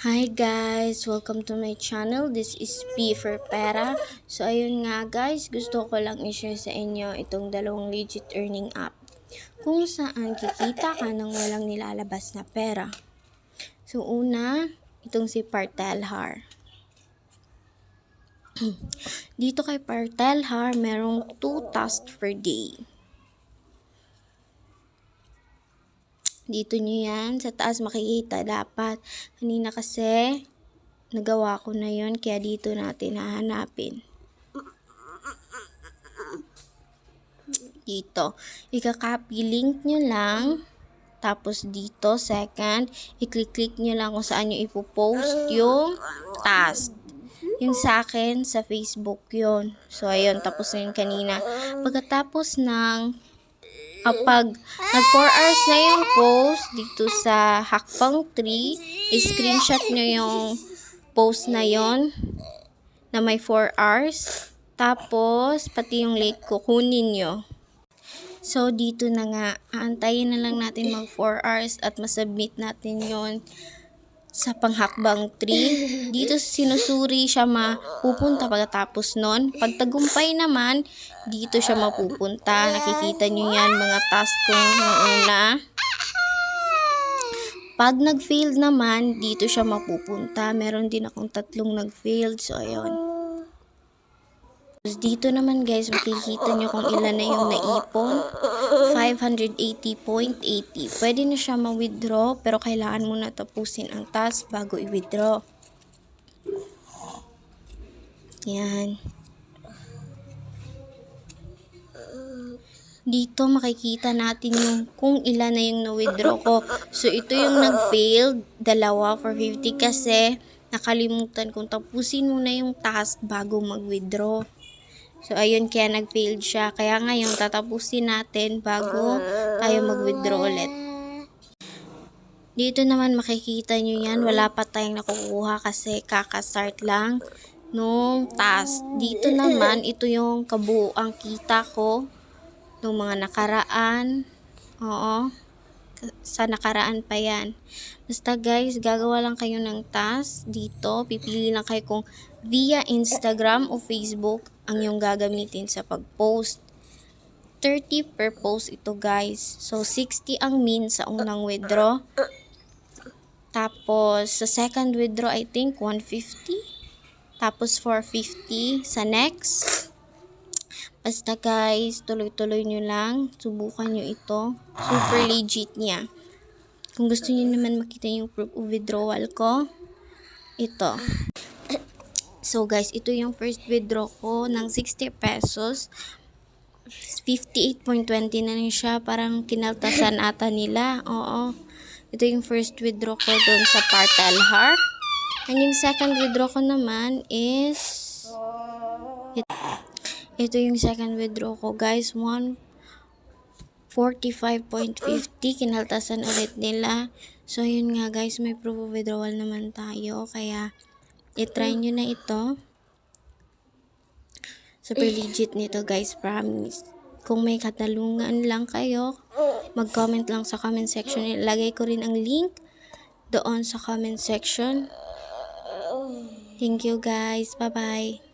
Hi guys! Welcome to my channel. This is P for Pera. So ayun nga guys, gusto ko lang i-share sa inyo itong dalawang legit earning app kung saan kikita ka ng walang nilalabas na pera. So una, itong si Partelhar. Dito kay Partelhar, merong 2 tasks per day. Dito nyo yan, sa taas makikita dapat. Kanina kasi, nagawa ko na yon kaya dito natin hahanapin. Dito, ika-copy link nyo lang. Tapos dito, second, i-click nyo lang kung saan nyo ipopost yung task. Yung sa akin, sa Facebook yon. So, ayun, tapos na yun kanina. Pagkatapos ng pag nag 4 hours na yung post dito sa Hakbang Tree, i-screenshot nyo yung post na yon na may 4 hours. Tapos, pati yung link kukunin nyo. So, dito na nga, aantayin na lang natin mag 4 hours at masubmit natin yon sa panghakbang tree. Dito sinusuri siya mapupunta pagkatapos nun. Pag tagumpay naman, dito siya mapupunta. Nakikita nyo yan, mga task ko ng una. Pag nag-failed naman, dito siya mapupunta. Meron din akong 3 nag-failed. So, ayun. Dito naman guys, makikita nyo kung ilan na yung naipon. 580.80. Pwede na siya ma-withdraw, pero kailangan muna tapusin ang task bago i-withdraw. Yan. Dito makikita natin yung kung ilan na yung na-withdraw ko. So, ito yung nag-failed. 2 for 50 kasi nakalimutan kong tapusin muna yung task bago mag-withdraw. So, ayun, kaya nag-failed siya. Kaya ngayon, tatapusin natin bago tayo mag-withdraw ulit. Dito naman makikita nyo yan. Wala pa tayong nakukuha kasi kaka-start lang nung task. Dito naman, ito yung kabuuang kita ko nung mga nakaraan. Oo. Sa nakaraan pa yan. Basta guys, gagawa lang kayo ng task dito. Pipili lang kayo kung via Instagram o Facebook ang yung gagamitin sa pag-post. 30 per post ito guys. So 60 ang min sa unang withdraw. Tapos sa second withdraw I think 150. Tapos 450 sa next. Basta guys, tuloy-tuloy nyo lang. Subukan nyo ito. Super legit niya. Kung gusto nyo naman makita yung proof of withdrawal ko, ito. So guys, ito yung first withdraw ko ng 60 pesos. 58.20 na rin siya. Parang kinaltasan ata nila. Oo. Ito yung first withdraw ko doon sa Partelhar. And yung second withdraw ko naman is ito yung second withdraw ko guys. 145.50. Kinaltasan ulit nila. So yun nga guys, may proof of withdrawal naman tayo. Kaya i-try nyo na ito. Super legit nito guys, promise. Kung may katanungan lang kayo, mag-comment lang sa comment section. Ilagay ko rin ang link doon sa comment section. Thank you guys. Bye-bye.